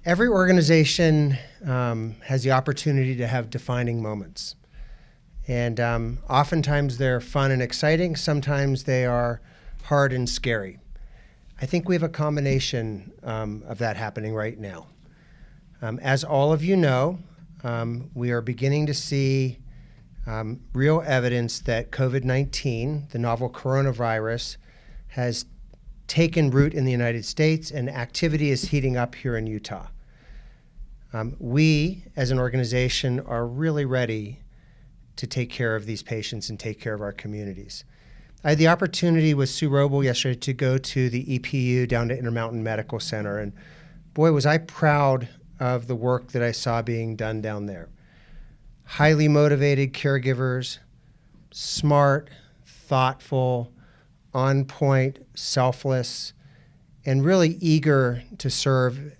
Every organization has the opportunity to have defining moments. And oftentimes they're fun and exciting. Sometimes they are hard and scary. I think we have a combination of that happening right now. As all of you know, we are beginning to see real evidence that COVID-19, the novel coronavirus, has taken root in the United States, and activity is heating up here in Utah. We, as an organization, are really ready to take care of these patients and take care of our communities. I had the opportunity with Sue Roble yesterday to go to the EPU down to Intermountain Medical Center, and boy, was I proud of the work that I saw being done down there. Highly motivated caregivers, smart, thoughtful, on point, selfless, and really eager to serve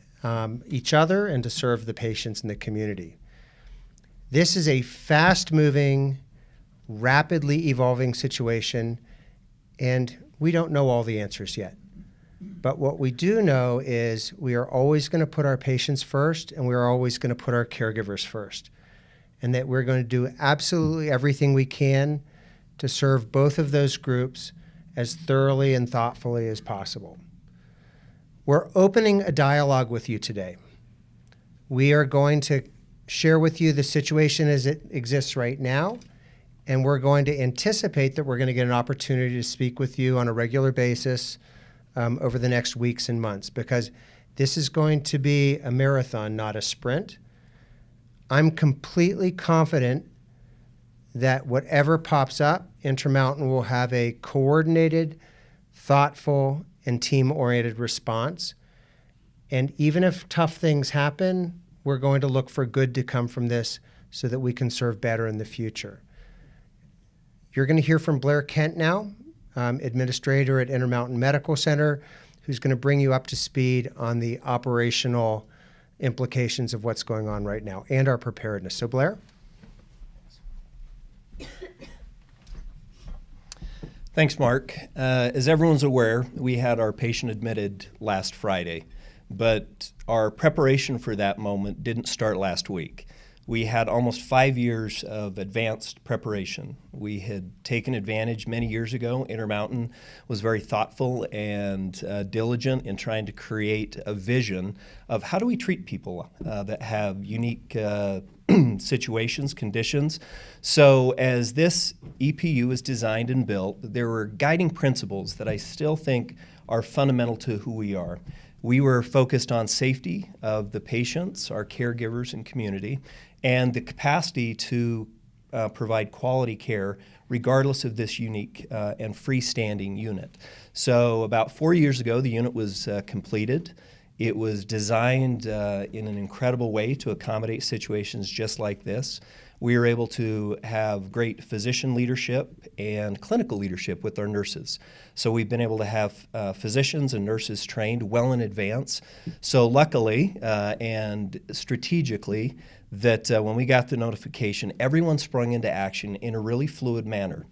each other and to serve the patients in the community. This is a fast-moving, rapidly evolving situation, and we don't know all the answers yet. But what we do know is we are always going to put our patients first, and we are always going to put our caregivers first, and that we're going to do absolutely everything we can to serve both of those groups as thoroughly and thoughtfully as possible. We're opening a dialogue with you today. We are going to share with you the situation as it exists right now, and we're going to anticipate that we're going to get an opportunity to speak with you on a regular basis over the next weeks and months, because this is going to be a marathon, not a sprint. I'm completely confident that whatever pops up, Intermountain will have a coordinated, thoughtful, and team-oriented response. And even if tough things happen, we're going to look for good to come from this so that we can serve better in the future. You're going to hear from Blair Kent now, administrator at Intermountain Medical Center, who's going to bring you up to speed on the operational implications of what's going on right now and our preparedness. So Blair? Thanks, Mark. As everyone's aware, we had our patient admitted last Friday, but our preparation for that moment didn't start last week. We had almost 5 years of advanced preparation. We had taken advantage many years ago. Intermountain was very thoughtful and diligent in trying to create a vision of how do we treat people that have unique situations, conditions. So as this EPU is designed and built, there were guiding principles that I still think are fundamental to who we are. We were focused on safety of the patients, our caregivers and community, and the capacity to provide quality care regardless of this unique and freestanding unit. So about 4 years ago, the unit was completed. It was designed in an incredible way to accommodate situations just like this. We were able to have great physician leadership and clinical leadership with our nurses. So we've been able to have physicians and nurses trained well in advance. So luckily and strategically, that when we got the notification, everyone sprung into action in a really fluid manner.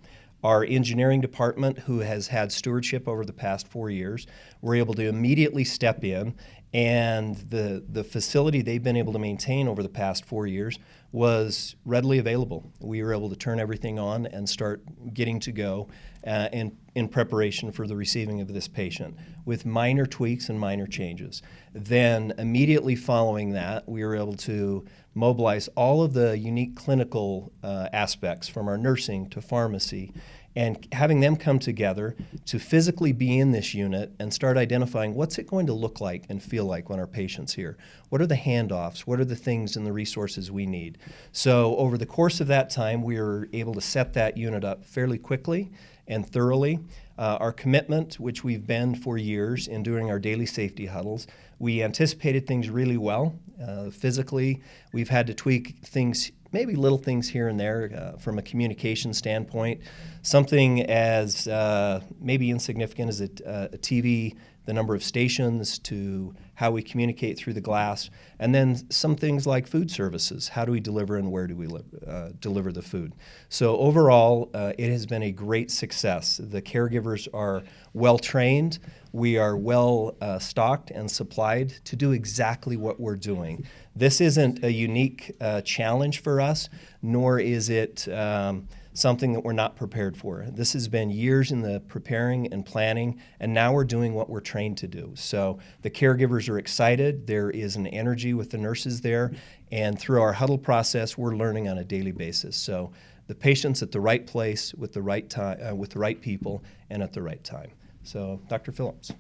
Our engineering department, who has had stewardship over the past 4 years, were able to immediately step in, and the facility they've been able to maintain over the past 4 years was readily available. We were able to turn everything on and start getting to go in preparation for the receiving of this patient with minor tweaks and minor changes. Then immediately following that, we were able to mobilize all of the unique clinical aspects from our nursing to pharmacy, and having them come together to physically be in this unit and start identifying what's it going to look like and feel like when our patient's here. What are the handoffs? What are the things and the resources we need? So over the course of that time, we were able to set that unit up fairly quickly and thoroughly. Our commitment, which we've been for years in doing our daily safety huddles, we anticipated things really well. Physically, we've had to tweak things, maybe little things here and there from a communication standpoint. Something as maybe insignificant as a TV, the number of stations, to how we communicate through the glass, and then some things like food services. How do we deliver and where do we deliver the food? So overall, it has been a great success. The caregivers are well trained. We are well stocked and supplied to do exactly what we're doing. This isn't a unique challenge for us, nor is it something that we're not prepared for. This has been years in the preparing and planning, and now we're doing what we're trained to do. So the caregivers are excited. There is an energy with the nurses there, and through our huddle process, we're learning on a daily basis. So the patient's at the right place with the right time, with the right people, and at the right time. So, Dr. Phillips.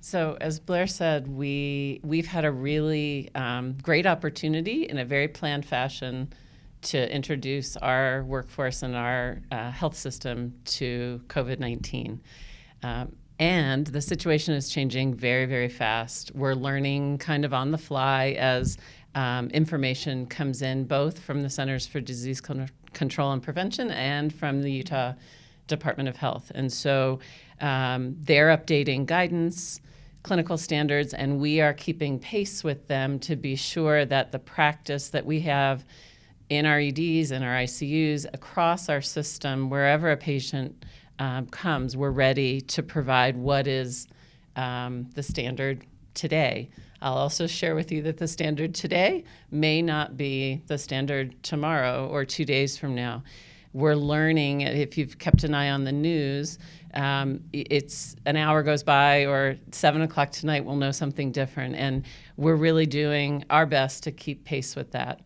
So as Blair said, we've had a really great opportunity in a very planned fashion to introduce our workforce and our health system to COVID-19. And the situation is changing very, very fast. We're learning kind of on the fly as information comes in, both from the Centers for Disease Control and Prevention and from the Utah Department of Health. And so they're updating guidance, clinical standards, and we are keeping pace with them to be sure that the practice that we have in our EDs and our ICUs across our system, wherever a patient comes, we're ready to provide what is the standard today. I'll also share with you that the standard today may not be the standard tomorrow or 2 days from now. We're learning, if you've kept an eye on the news, it's an hour goes by or 7 o'clock tonight, we'll know something different. And we're really doing our best to keep pace with that.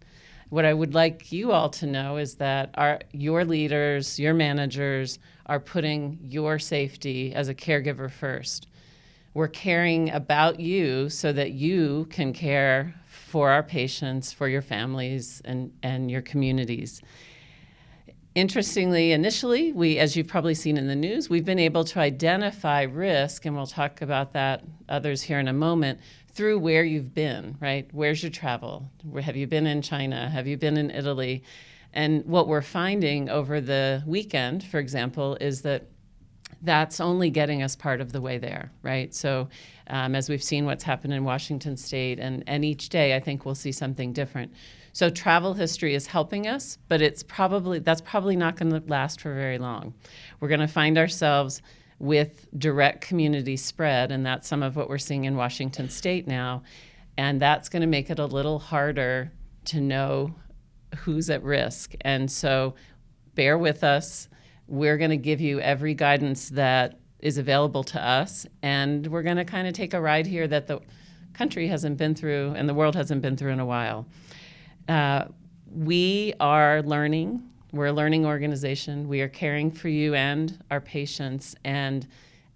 What I would like you all to know is that your leaders, your managers are putting your safety as a caregiver first. We're caring about you so that you can care for our patients, for your families, and your communities. Interestingly, initially, as you've probably seen in the news, we've been able to identify risk, and we'll talk about that, others here in a moment, through where you've been, right? Where's your travel? Have you been in China? Have you been in Italy? And what we're finding over the weekend, for example, is that that's only getting us part of the way there, right? So as we've seen what's happened in Washington State, and each day I think we'll see something different. So travel history is helping us, but that's probably not going to last for very long. We're going to find ourselves with direct community spread, and that's some of what we're seeing in Washington State now, and that's going to make it a little harder to know who's at risk. And so bear with us. We're going to give you every guidance that is available to us, and we're going to kind of take a ride here that the country hasn't been through and the world hasn't been through in a while. We are learning. We're a learning organization. We are caring for you and our patients, and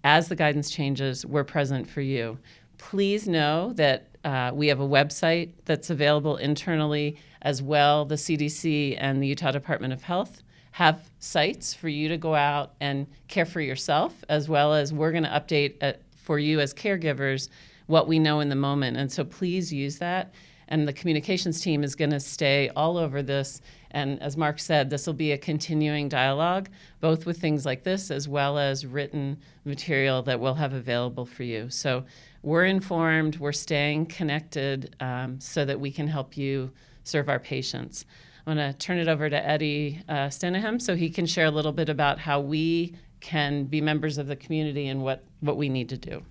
as the guidance changes, we're present for you. Please know that we have a website that's available internally as well. The CDC and the Utah Department of Health have sites for you to go out and care for yourself, as well as we're going to update for you as caregivers what we know in the moment. And so please use that. And the communications team is going to stay all over this. And as Marc said, this will be a continuing dialogue, both with things like this as well as written material that we'll have available for you. So we're informed, we're staying connected so that we can help you serve our patients. I'm going to turn it over to Eddie Stenehjem so he can share a little bit about how we can be members of the community and what we need to do.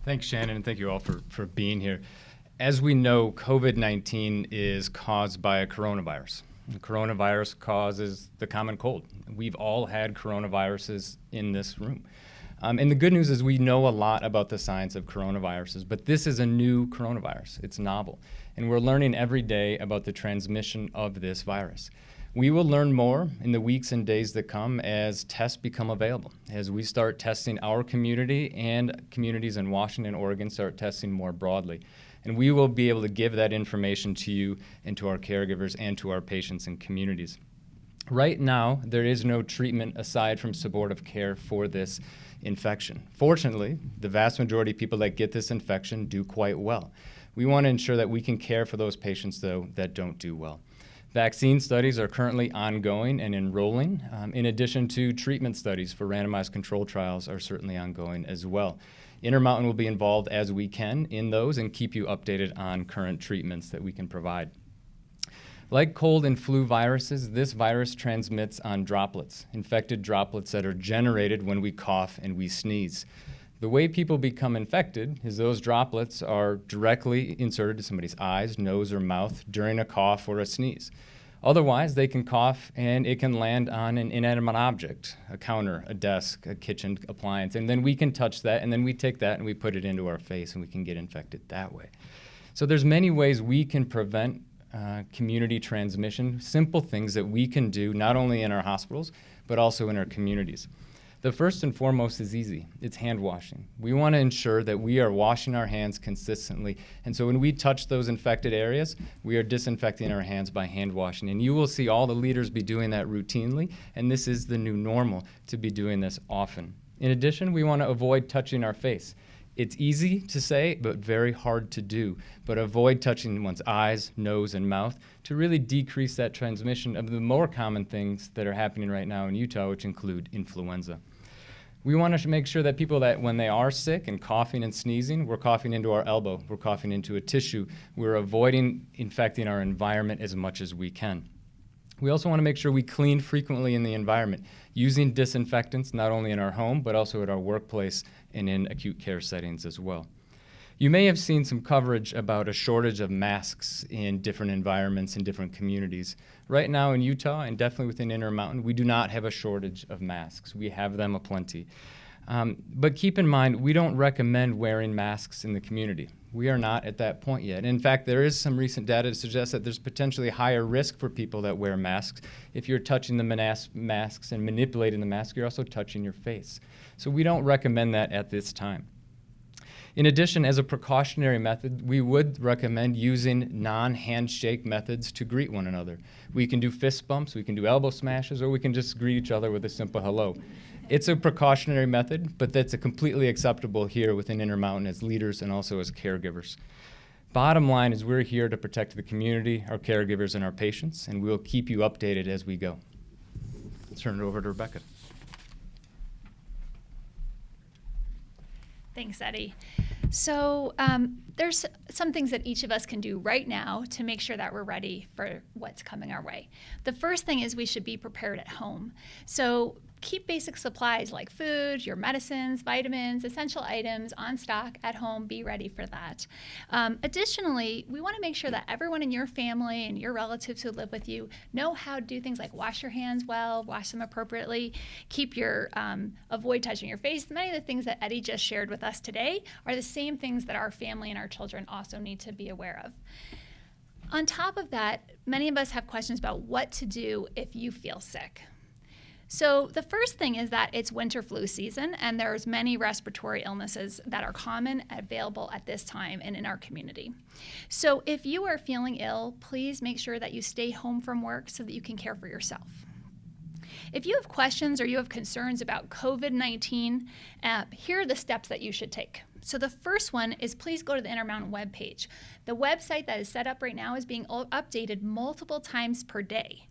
Thanks, Shannon, and thank you all for being here. As we know, COVID-19 is caused by a coronavirus. The coronavirus causes the common cold. We've all had coronaviruses in this room. And the good news is we know a lot about the science of coronaviruses, but this is a new coronavirus. It's novel. And we're learning every day about the transmission of this virus. We will learn more in the weeks and days that come as tests become available, as we start testing our community and communities in Washington and Oregon start testing more broadly. And we will be able to give that information to you and to our caregivers and to our patients and communities. Right now, there is no treatment aside from supportive care for this infection. Fortunately, the vast majority of people that get this infection do quite well. We want to ensure that we can care for those patients, though, that don't do well. Vaccine studies are currently ongoing and enrolling, in addition to treatment studies for randomized control trials are certainly ongoing as well. Intermountain will be involved as we can in those and keep you updated on current treatments that we can provide. Like cold and flu viruses, this virus transmits on droplets, infected droplets that are generated when we cough and we sneeze. The way people become infected is those droplets are directly inserted to somebody's eyes, nose, or mouth during a cough or a sneeze. Otherwise, they can cough and it can land on an inanimate object, a counter, a desk, a kitchen appliance, and then we can touch that, and then we take that and we put it into our face and we can get infected that way. So there's many ways we can prevent community transmission, simple things that we can do not only in our hospitals, but also in our communities. The first and foremost is easy. It's hand washing. We want to ensure that we are washing our hands consistently. And so when we touch those infected areas, we are disinfecting our hands by hand washing. And you will see all the leaders be doing that routinely, and this is the new normal to be doing this often. In addition, we want to avoid touching our face. It's easy to say, but very hard to do. But avoid touching one's eyes, nose, and mouth to really decrease that transmission of the more common things that are happening right now in Utah, which include influenza. We want to make sure that people that when they are sick and coughing and sneezing, we're coughing into our elbow, we're coughing into a tissue, we're avoiding infecting our environment as much as we can. We also want to make sure we clean frequently in the environment, using disinfectants not only in our home, but also at our workplace and in acute care settings as well. You may have seen some coverage about a shortage of masks in different environments in different communities. Right now in Utah, and definitely within Intermountain, we do not have a shortage of masks. We have them aplenty. But keep in mind, we don't recommend wearing masks in the community. We are not at that point yet. In fact, there is some recent data to suggest that there's potentially higher risk for people that wear masks. If you're touching the masks and manipulating the mask, you're also touching your face. So we don't recommend that at this time. In addition, as a precautionary method, we would recommend using non-handshake methods to greet one another. We can do fist bumps, we can do elbow smashes, or we can just greet each other with a simple hello. It's a precautionary method, but that's completely acceptable here within Intermountain as leaders and also as caregivers. Bottom line is we're here to protect the community, our caregivers, and our patients, and we'll keep you updated as we go. Let's turn it over to Rebekah. Thanks, Eddie. So there's some things that each of us can do right now to make sure that we're ready for what's coming our way. The first thing is we should be prepared at home. So keep basic supplies like food, your medicines, vitamins, essential items on stock at home. Be ready for that. Additionally, we want to make sure that everyone in your family and your relatives who live with you know how to do things like wash your hands well, wash them appropriately, avoid touching your face. Many of the things that Eddie just shared with us today are the same things that our family and our children also need to be aware of. On top of that, many of us have questions about what to do if you feel sick. So the first thing is that it's winter flu season, and there's many respiratory illnesses that are common and available at this time and in our community. So if you are feeling ill, please make sure that you stay home from work so that you can care for yourself. If you have questions or you have concerns about COVID-19, here are the steps that you should take. So the first one is please go to the Intermountain webpage. The website that is set up right now is being updated multiple times per day.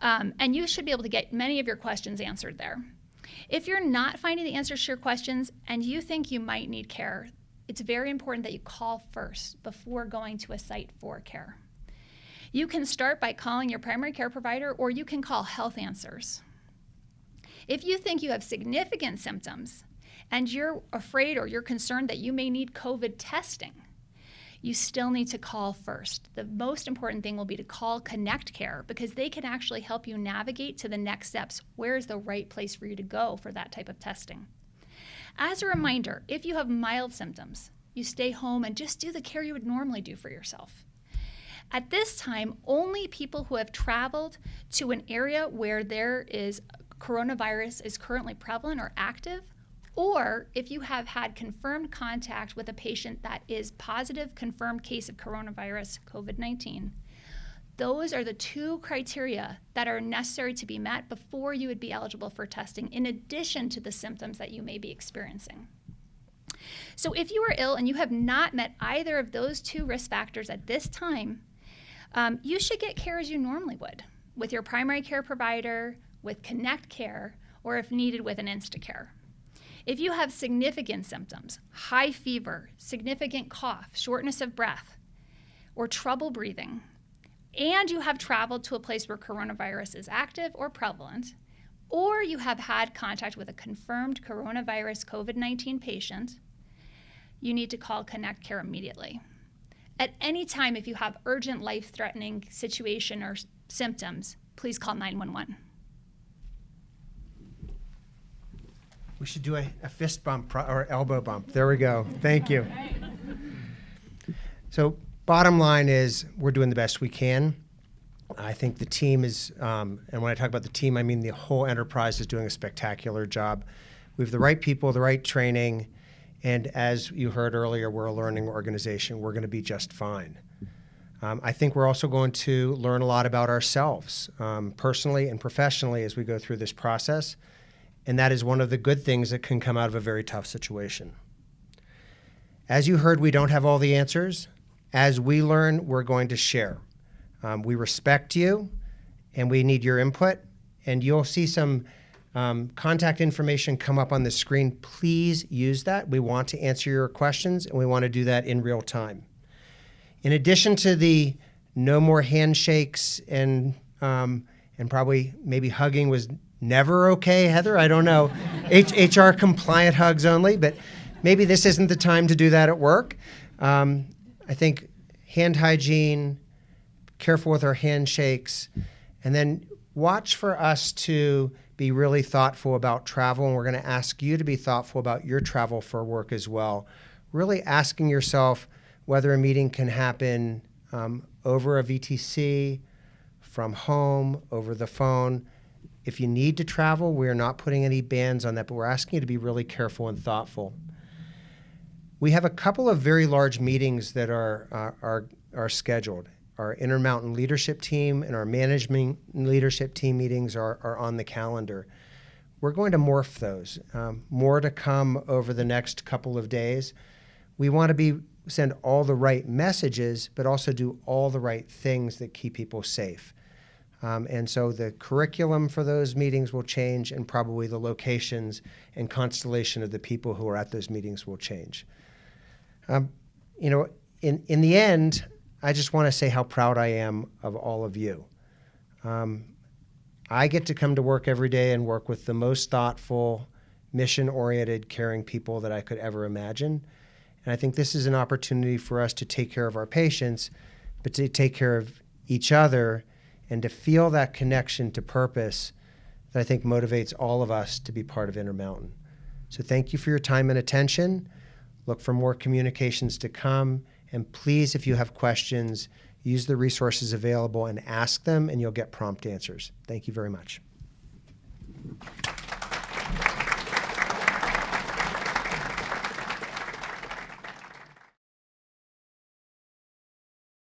And you should be able to get many of your questions answered there. If you're not finding the answers to your questions and you think you might need care, it's very important that you call first before going to a site for care. You can start by calling your primary care provider, or you can call Health Answers. If you think you have significant symptoms and you're afraid or you're concerned that you may need COVID testing, you still need to call first. The most important thing will be to call Connect Care, because they can actually help you navigate to the next steps. Where is the right place for you to go for that type of testing? As a reminder, if you have mild symptoms, you stay home and just do the care you would normally do for yourself. At this time, only people who have traveled to an area where there is coronavirus is currently prevalent or active, or if you have had confirmed contact with a patient that is positive confirmed case of coronavirus, COVID-19, those are the two criteria that are necessary to be met before you would be eligible for testing, in addition to the symptoms that you may be experiencing. So if you are ill and you have not met either of those two risk factors at this time, You should get care as you normally would, with your primary care provider, with Connect Care, or if needed, with an Instacare. If you have significant symptoms, high fever, significant cough, shortness of breath, or trouble breathing, and you have traveled to a place where coronavirus is active or prevalent, or you have had contact with a confirmed coronavirus COVID-19 patient, you need to call Connect Care immediately. At any time, if you have urgent life-threatening situation or symptoms, please call 911. We should do a fist bump or elbow bump. There we go. Thank you. So bottom line is we're doing the best we can. I think the team is, and when I talk about the team, I mean the whole enterprise is doing a spectacular job. We have the right people, the right training, and as you heard earlier, we're a learning organization. We're going to be just fine. I think we're also going to learn a lot about ourselves, personally and professionally, as we go through this process. And that is one of the good things that can come out of a very tough situation. As you heard, we don't have all the answers. As we learn, we're going to share. We respect you, and we need your input. And you'll see some contact information come up on the screen. Please use that. We want to answer your questions, and we want to do that in real time. In addition to the no more handshakes and probably maybe hugging was never okay, Heather, I don't know. HR compliant hugs only, but maybe this isn't the time to do that at work. I think hand hygiene, careful with our handshakes, and then watch for us to be really thoughtful about travel, and we're going to ask you to be thoughtful about your travel for work as well. Really asking yourself whether a meeting can happen over a VTC, from home, over the phone. If you need to travel, we are not putting any bans on that, but we're asking you to be really careful and thoughtful. We have a couple of very large meetings that are scheduled. Our Intermountain leadership team and our management leadership team meetings are on the calendar. We're going to morph those. More to come over the next couple of days. We want to send all the right messages, but also do all the right things that keep people safe. And so the curriculum for those meetings will change, and probably the locations and constellation of the people who are at those meetings will change. In the end, I just want to say how proud I am of all of you. I get to come to work every day and work with the most thoughtful, mission-oriented, caring people that I could ever imagine. And I think this is an opportunity for us to take care of our patients, but to take care of each other and to feel that connection to purpose that I think motivates all of us to be part of Intermountain. So thank you for your time and attention. Look for more communications to come. And please, if you have questions, use the resources available and ask them, and you'll get prompt answers. Thank you very much.